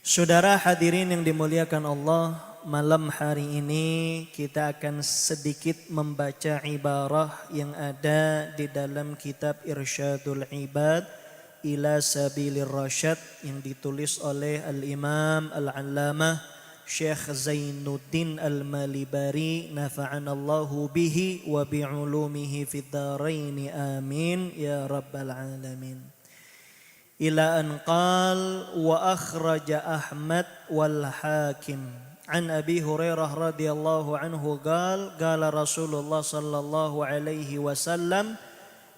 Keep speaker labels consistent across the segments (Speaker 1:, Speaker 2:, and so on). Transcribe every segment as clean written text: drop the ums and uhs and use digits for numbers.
Speaker 1: Saudara hadirin yang dimuliakan Allah, malam hari ini kita akan sedikit membaca ibarah yang ada di dalam kitab Irsyadul Ibad ila Sabilir Rasyad yang ditulis oleh Al-Imam Al-Allamah Syekh Zainuddin Al-Malibari nafa'anallahu bihi wa bi'ulumihi fid dharain amin ya rabbal alamin. Ila an qal wa akhraja Ahmad wal Hakim an Abi Hurairah radhiyallahu anhu qala Rasulullah sallallahu alaihi wasallam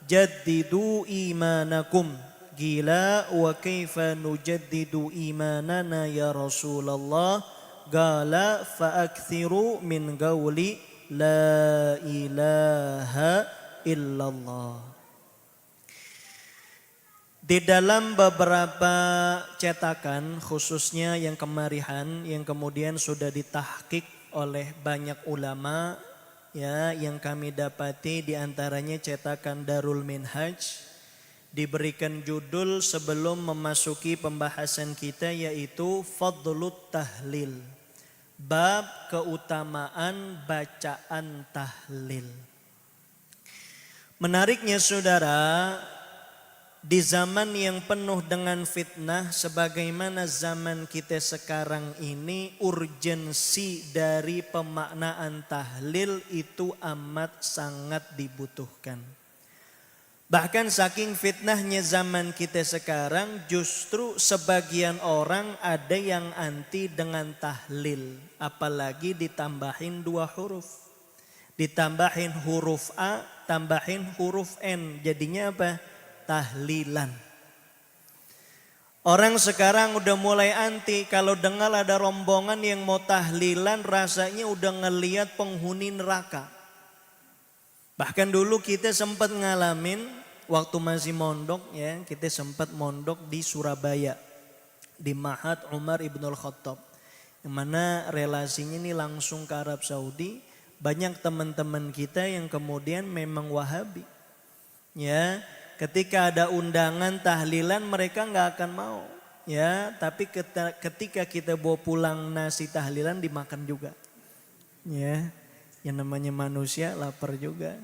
Speaker 1: jaddidu imanakum gila wa kaifa nujaddidu imanana ya Rasulullah qala fa akthiru min qawli la ilaha illallah. Di dalam beberapa cetakan khususnya yang kemarihan yang kemudian sudah ditahqiq oleh banyak ulama ya, yang kami dapati di antaranya cetakan Darul Minhaj, diberikan judul sebelum memasuki pembahasan kita yaitu Fadlut Tahlil, bab keutamaan bacaan tahlil. Menariknya saudara, di zaman yang penuh dengan fitnah sebagaimana zaman kita sekarang ini, urgensi dari pemaknaan tahlil itu amat sangat dibutuhkan. Bahkan saking fitnahnya zaman kita sekarang, justru sebagian orang ada yang anti dengan tahlil, apalagi ditambahin 2 huruf. Ditambahin huruf A, tambahin huruf N, jadinya apa? Tahlilan. Orang sekarang udah mulai anti kalau dengar ada rombongan yang mau tahlilan, rasanya udah ngelihat penghuni neraka. Bahkan dulu kita sempat ngalamin waktu masih mondok ya, kita sempat mondok di Surabaya di Ma'had Umar Ibnul Khattab, yang mana relasinya ini langsung ke Arab Saudi. Banyak teman-teman kita yang kemudian memang Wahabi ya. Ketika ada undangan tahlilan mereka nggak akan mau ya, tapi ketika kita bawa pulang nasi tahlilan dimakan juga ya. Yang namanya manusia lapar juga.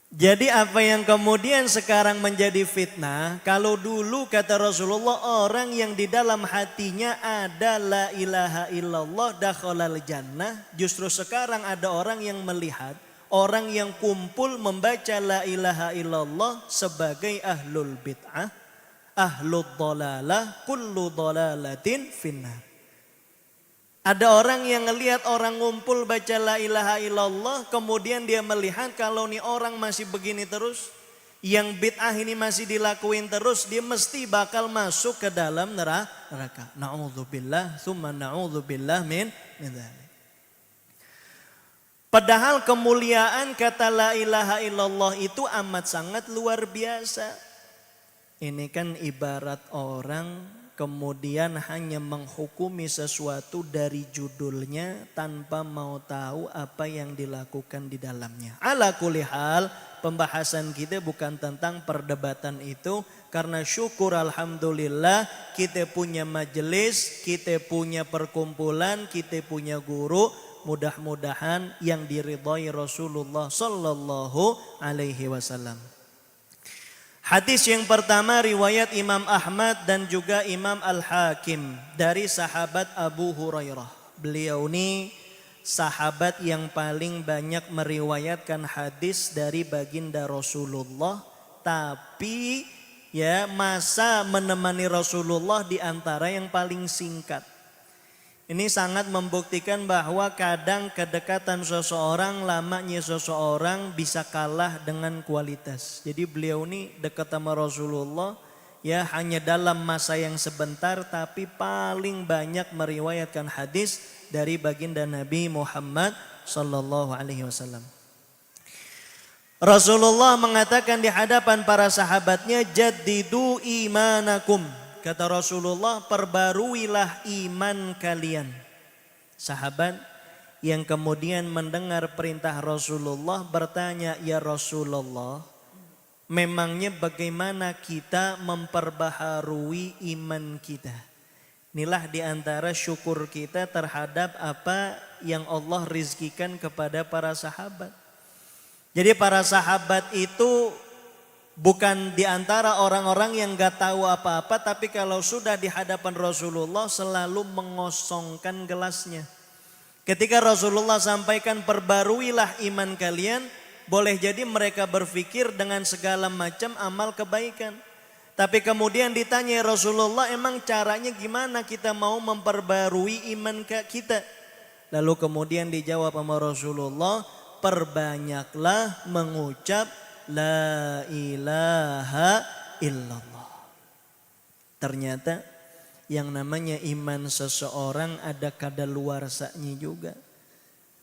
Speaker 1: Jadi apa yang kemudian sekarang menjadi fitnah, kalau dulu kata Rasulullah orang yang di dalam hatinya ada la ilaha illallah dakhalal jannah, justru sekarang ada orang yang melihat orang yang kumpul membaca la ilaha illallah sebagai ahlul bid'ah, ahlul dhalalah, kullu dhalalatin finnar. Ada orang yang ngelihat orang ngumpul baca la ilaha illallah, kemudian dia melihat kalau nih orang masih begini terus, yang bid'ah ini masih dilakuin terus, dia mesti bakal masuk ke dalam neraka. Na'udzubillah, tsumma na'udzubillah min dzalik. Padahal kemuliaan kata la ilaha illallah itu amat sangat luar biasa. Ini kan ibarat orang kemudian hanya menghukumi sesuatu dari judulnya tanpa mau tahu apa yang dilakukan di dalamnya. Ala kulli hal, pembahasan kita bukan tentang perdebatan itu, karena syukur alhamdulillah kita punya majelis, kita punya perkumpulan, kita punya guru. Mudah-mudahan yang diridhai Rasulullah sallallahu alaihi wasallam. Hadis yang pertama riwayat Imam Ahmad dan juga Imam Al-Hakim dari sahabat Abu Hurairah. Beliau ini sahabat yang paling banyak meriwayatkan hadis dari baginda Rasulullah, tapi ya masa menemani Rasulullah di antara yang paling singkat. Ini sangat membuktikan bahwa kadang kedekatan seseorang, lamanya seseorang bisa kalah dengan kualitas. Jadi beliau ini dekat sama Rasulullah ya hanya dalam masa yang sebentar, tapi paling banyak meriwayatkan hadis dari baginda Nabi Muhammad sallallahu alaihi wasallam. Rasulullah mengatakan di hadapan para sahabatnya, jaddidu imanakum. Kata Rasulullah, perbaruilah iman kalian. Sahabat yang kemudian mendengar perintah Rasulullah bertanya, ya Rasulullah, memangnya bagaimana kita memperbaharui iman kita. Inilah diantara syukur kita terhadap apa yang Allah rizkikan kepada para sahabat. Jadi para sahabat itu bukan diantara orang-orang yang gak tahu apa-apa, tapi kalau sudah di hadapan Rasulullah selalu mengosongkan gelasnya. Ketika Rasulullah sampaikan perbaruilah iman kalian, boleh jadi mereka berpikir dengan segala macam amal kebaikan. Tapi kemudian ditanya Rasulullah, emang caranya gimana kita mau memperbarui iman kita? Lalu kemudian dijawab sama Rasulullah, perbanyaklah mengucap la ilaha illallah. Ternyata yang namanya iman seseorang ada kadaluarsanya juga.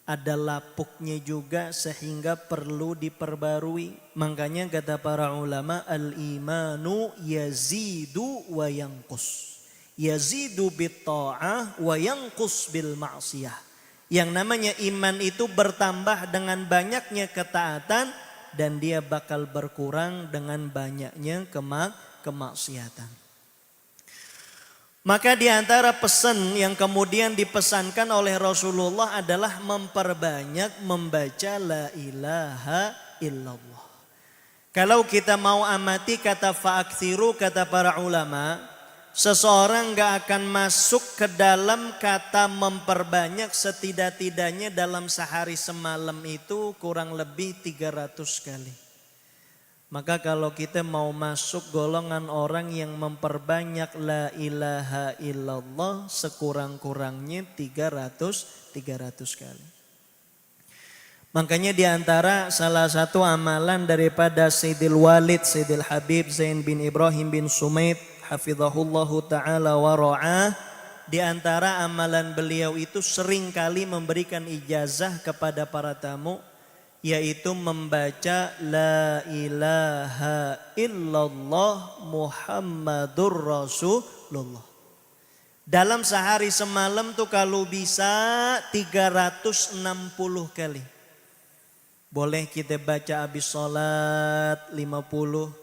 Speaker 1: Ada lapuknya juga sehingga perlu diperbarui. Makanya kata para ulama, al-imanu yazidu wa yanqus. Yazidu bitta'ah wa yanqus bil ma'siyah. Yang namanya iman itu bertambah dengan banyaknya ketaatan dan dia bakal berkurang dengan banyaknya kemaksiatan. Maka di antara pesan yang kemudian dipesankan oleh Rasulullah adalah memperbanyak membaca la ilaha illallah. Kalau kita mau amati kata fa'aksiru, kata para ulama, seseorang gak akan masuk ke dalam kata memperbanyak setidak-tidaknya dalam sehari semalam itu kurang lebih 300 kali. Maka kalau kita mau masuk golongan orang yang memperbanyak la ilaha illallah sekurang-kurangnya 300 kali. Makanya diantara salah satu amalan daripada Sayyidil Walid, Sayyidil Habib Zain bin Ibrahim bin Sumaid hafizahullahu ta'ala wa ra'ah, diantara amalan beliau itu sering kali memberikan ijazah kepada para tamu, yaitu membaca la ilaha illallah Muhammadur Rasulullah. Dalam sehari semalam tuh kalau bisa 360 kali. Boleh kita baca habis sholat 50,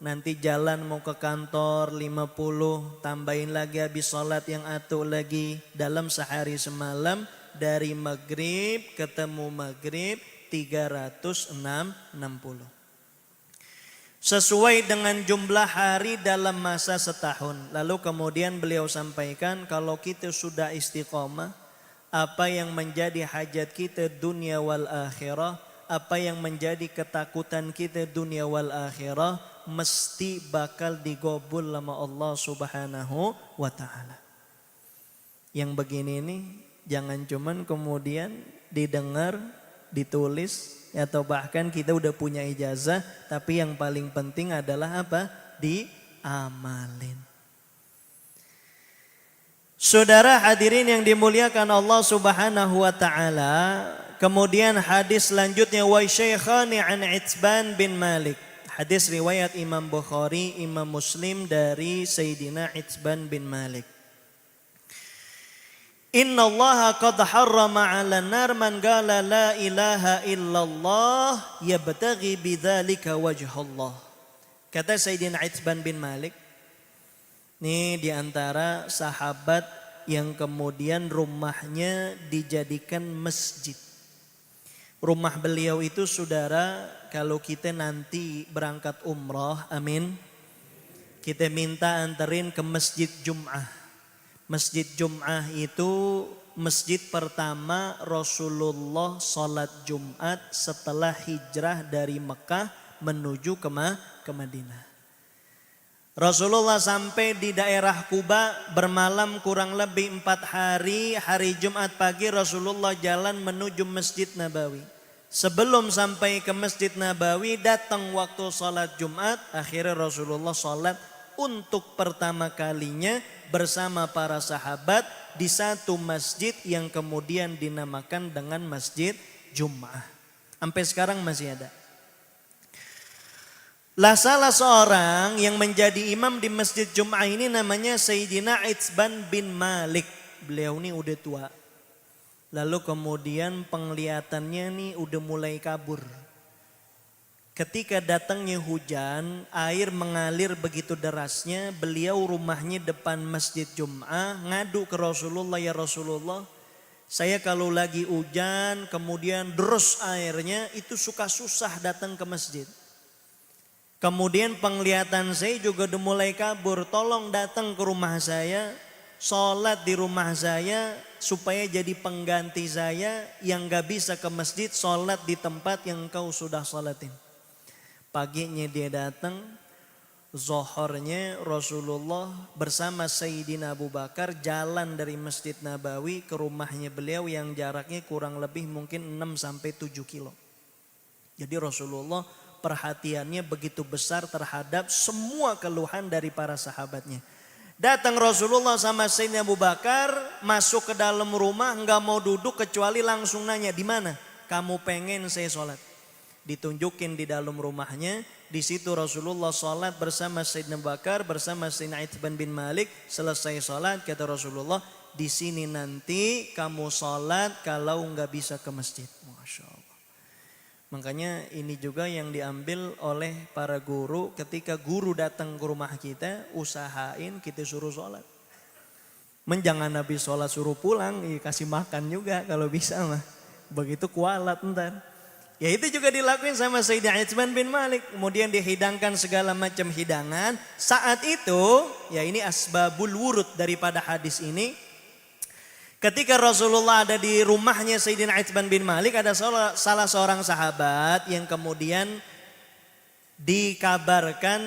Speaker 1: nanti jalan mau ke kantor 50, tambahin lagi habis sholat yang atuh lagi. Dalam sehari semalam dari maghrib ketemu maghrib 360. Sesuai dengan jumlah hari dalam masa setahun. Lalu kemudian beliau sampaikan kalau kita sudah istiqomah, apa yang menjadi hajat kita dunia wal akhirah, apa yang menjadi ketakutan kita dunia wal akhirah, mesti bakal digobul sama Allah subhanahu wa ta'ala. Yang begini nih jangan cuman kemudian didengar, ditulis, atau bahkan kita udah punya ijazah, tapi yang paling penting adalah apa? Diamalin. Saudara hadirin yang dimuliakan Allah subhanahu wa ta'ala, kemudian hadis selanjutnya wa syaikhani an Itban bin Malik. Hadis riwayat Imam Bukhari, Imam Muslim dari Sayyidina Itban bin Malik. Inna Allah qad harrama 'ala nar man qala la ilaha illallah yabtaghi bidzalika wajhallah. Kata Sayyidina Itban bin Malik, ini diantara sahabat yang kemudian rumahnya dijadikan masjid. Rumah beliau itu saudara, kalau kita nanti berangkat umrah, amin, kita minta anterin ke Masjid Jum'ah. Masjid Jum'ah itu masjid pertama Rasulullah sholat Jumat setelah hijrah dari Mekah menuju ke Madinah. Rasulullah sampai di daerah Kuba bermalam kurang lebih 4 hari. Hari Jumat pagi Rasulullah jalan menuju Masjid Nabawi. Sebelum sampai ke Masjid Nabawi datang waktu sholat Jumat. Akhirnya Rasulullah sholat untuk pertama kalinya bersama para sahabat di satu masjid yang kemudian dinamakan dengan Masjid Jum'ah. Sampai sekarang masih ada. Lah salah seorang yang menjadi imam di Masjid Jum'ah ini namanya Sayyidina Itban bin Malik. Beliau ini udah tua. Lalu kemudian penglihatannya nih udah mulai kabur. Ketika datangnya hujan, air mengalir begitu derasnya, beliau rumahnya depan Masjid Jum'ah, ngadu ke Rasulullah, ya Rasulullah, saya kalau lagi hujan kemudian terus airnya itu suka susah datang ke masjid. Kemudian penglihatan saya juga udah mulai kabur, tolong datang ke rumah saya, sholat di rumah saya supaya jadi pengganti saya yang gak bisa ke masjid, sholat di tempat yang engkau sudah sholatin. Paginya dia datang, zuhurnya Rasulullah bersama Sayyidina Abu Bakar jalan dari Masjid Nabawi ke rumahnya beliau yang jaraknya kurang lebih mungkin 6-7 kilo. Jadi Rasulullah perhatiannya begitu besar terhadap semua keluhan dari para sahabatnya. Datang Rasulullah sama Sayyidina Abu Bakar, masuk ke dalam rumah, enggak mau duduk kecuali langsung nanya, di mana? Kamu pengen saya sholat? Ditunjukin di dalam rumahnya, di situ Rasulullah sholat bersama Sayyidina Abu Bakar, bersama Sayyidina Itban bin Malik. Selesai sholat kata Rasulullah, di sini nanti kamu sholat kalau enggak bisa ke masjid. Masya Allah. Makanya ini juga yang diambil oleh para guru, ketika guru datang ke rumah kita, usahain kita suruh sholat. Jangan habis sholat suruh pulang, kasih makan juga kalau bisa mah. Begitu kualat ntar. Ya itu juga dilakuin sama Sayyidina Itban bin Malik. Kemudian dihidangkan segala macam hidangan. Saat itu, ya ini asbabul wurud daripada hadis ini. Ketika Rasulullah ada di rumahnya Sayyidina Itban bin Malik, ada salah seorang sahabat yang kemudian dikabarkan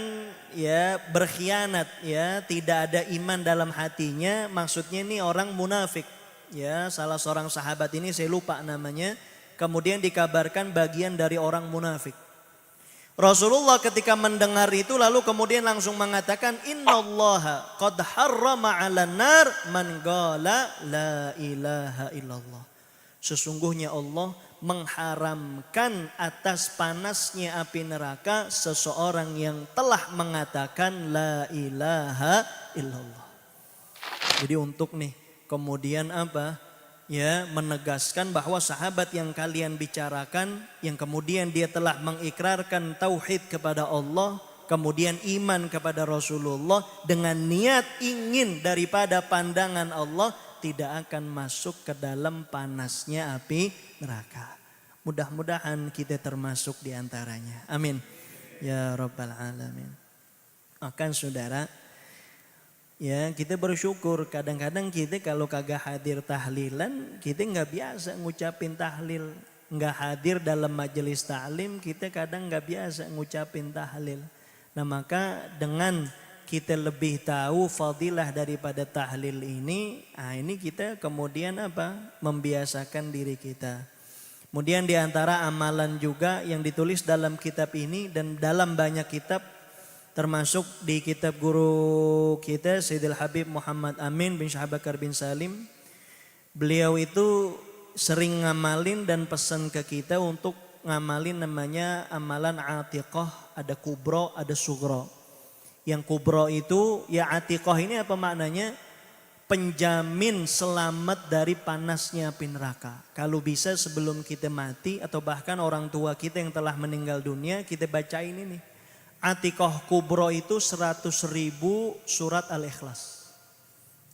Speaker 1: ya berkhianat, ya tidak ada iman dalam hatinya. Maksudnya ini orang munafik. Ya, salah seorang sahabat ini saya lupa namanya. Kemudian dikabarkan bagian dari orang munafik. Rasulullah ketika mendengar itu lalu kemudian langsung mengatakan, innallaha qad harrama 'alan nar man qala la ilaha illallah. Sesungguhnya Allah mengharamkan atas panasnya api neraka seseorang yang telah mengatakan la ilaha illallah. Jadi untuk nih kemudian apa? Ya, menegaskan bahwa sahabat yang kalian bicarakan, yang kemudian dia telah mengikrarkan tauhid kepada Allah, kemudian iman kepada Rasulullah dengan niat ingin daripada pandangan Allah, tidak akan masuk ke dalam panasnya api neraka. Mudah-mudahan kita termasuk di antaranya. Amin. Ya Rabbal Alamin. Akan saudara, ya kita bersyukur, kadang-kadang kita kalau kagak hadir tahlilan, kita nggak biasa ngucapin tahlil. Nggak hadir dalam majelis ta'lim, kita kadang nggak biasa ngucapin tahlil. Nah maka dengan kita lebih tahu fadilah daripada tahlil ini, ini kita kemudian apa? Membiasakan diri kita. Kemudian diantara amalan juga yang ditulis dalam kitab ini dan dalam banyak kitab, termasuk di kitab guru kita Sayyidil Habib Muhammad Amin bin Syekh Bakar bin Salim. Beliau itu sering ngamalin dan pesan ke kita untuk ngamalin namanya amalan atiqah. Ada kubro, ada sugro. Yang kubro itu ya atiqah ini apa maknanya? Penjamin selamat dari panasnya api neraka. Kalau bisa sebelum kita mati atau bahkan orang tua kita yang telah meninggal dunia, kita bacain ini. Atiqah kubro itu 100.000 surat Al-Ikhlas.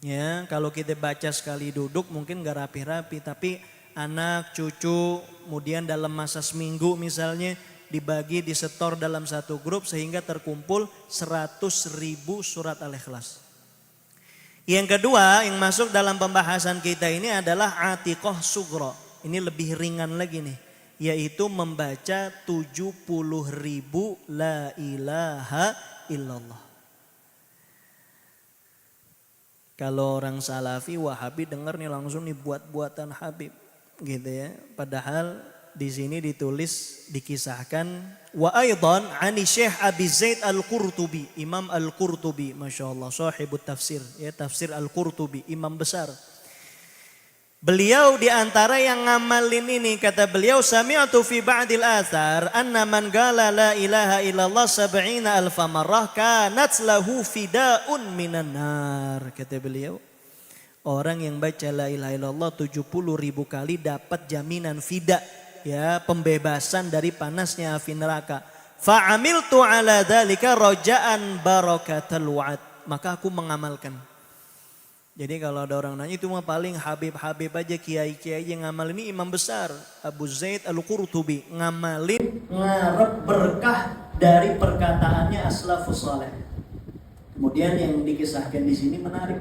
Speaker 1: Ya, kalau kita baca sekali duduk mungkin gak rapi-rapi, tapi anak, cucu, kemudian dalam masa seminggu misalnya dibagi, disetor dalam satu grup sehingga terkumpul 100.000 surat Al-Ikhlas. Yang kedua yang masuk dalam pembahasan kita ini adalah atiqah sugro. Ini lebih ringan lagi nih. Yaitu membaca 70.000 la ilaha illallah. Kalau orang salafi wahabi dengar nih langsung nih buat-buatan Habib gitu ya. Padahal di sini ditulis, dikisahkan wa aidan ani Syekh Abi Zaid Al-Qurtubi, Imam Al-Qurtubi, Masya Allah, sahibut tafsir, ya tafsir Al-Qurtubi, imam besar. Beliau di antara yang ngamalin ini, kata beliau, sami'tu fi ba'dil athar anna man qala la ilaha illallah 70 alfa marrah kanat lahu fida'un minan nar. Kata beliau, orang yang baca la ilaha illallah 70.000 kali dapat jaminan fida, ya pembebasan dari panasnya api neraka. Fa'amiltu ala dzalika raja'an barakatal wa'ad. Maka aku mengamalkan. Jadi kalau ada orang nanya itu mah paling Habib-Habib aja, kiai-kiai yang ngamal. Ini imam besar Abu Zaid Al-Qurtubi ngamalin ngarep berkah dari perkataannya aslafus saleh. Kemudian yang dikisahkan di sini menarik.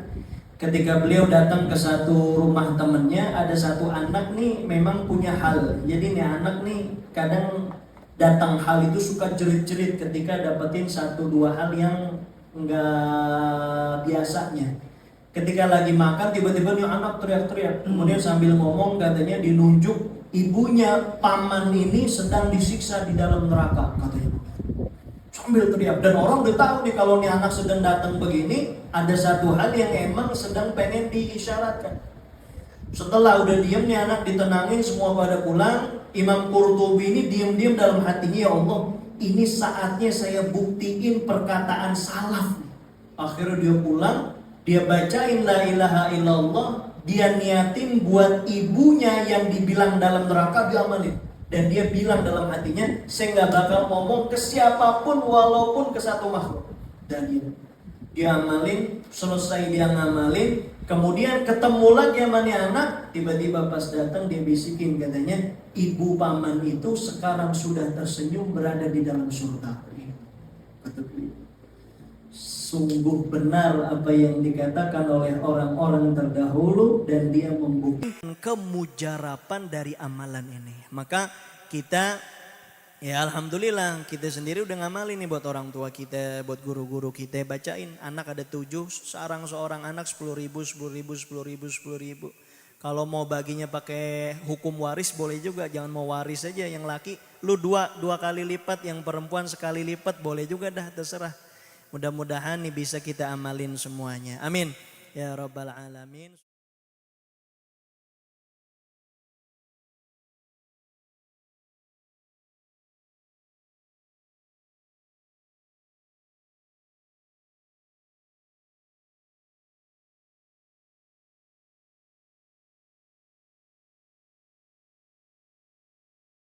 Speaker 1: Ketika beliau datang ke satu rumah temannya, ada satu anak nih memang punya hal. Jadi nih anak nih kadang datang hal itu suka jerit-jerit ketika dapetin satu dua hal yang enggak biasanya. Ketika lagi makan tiba-tiba nih anak teriak-teriak. Kemudian sambil ngomong katanya dinunjuk ibunya paman ini sedang disiksa di dalam neraka katanya. Sambil teriak, dan orang udah tahu nih kalau nih anak sedang datang begini, ada satu hal yang emang sedang pengen diisyaratkan. Setelah udah diem nih anak ditenangin, semua pada pulang, Imam Qurtubi ini diem-diem dalam hatinya, ya Allah, ini saatnya saya buktiin perkataan salaf. Akhirnya dia pulang, dia bacain la ilaha illallah, dia niatin buat ibunya yang dibilang dalam neraka diamalin. Dan dia bilang dalam hatinya, saya nggak bakal ngomong ke siapapun walaupun ke satu makhluk. Dan dia amalin, selesai dia ngamalin, kemudian ketemu lagi sama nih anak, tiba-tiba pas datang dia bisikin katanya, ibu paman itu sekarang sudah tersenyum berada di dalam surga. Sungguh benar apa yang dikatakan oleh orang-orang terdahulu dan dia membuktikan kemujarapan dari amalan ini. Maka kita ya alhamdulillah kita sendiri udah ngamalin nih buat orang tua kita, buat guru-guru kita, bacain. Anak ada 7, seorang anak 10.000, 10.000, 10.000, 10.000. Kalau mau baginya pakai hukum waris boleh juga, jangan mau waris aja. Yang laki lu dua kali lipat, yang perempuan sekali lipat, boleh juga dah, terserah. Mudah-mudahan nih bisa kita amalin semuanya. Amin. Ya Rabbal Alamin.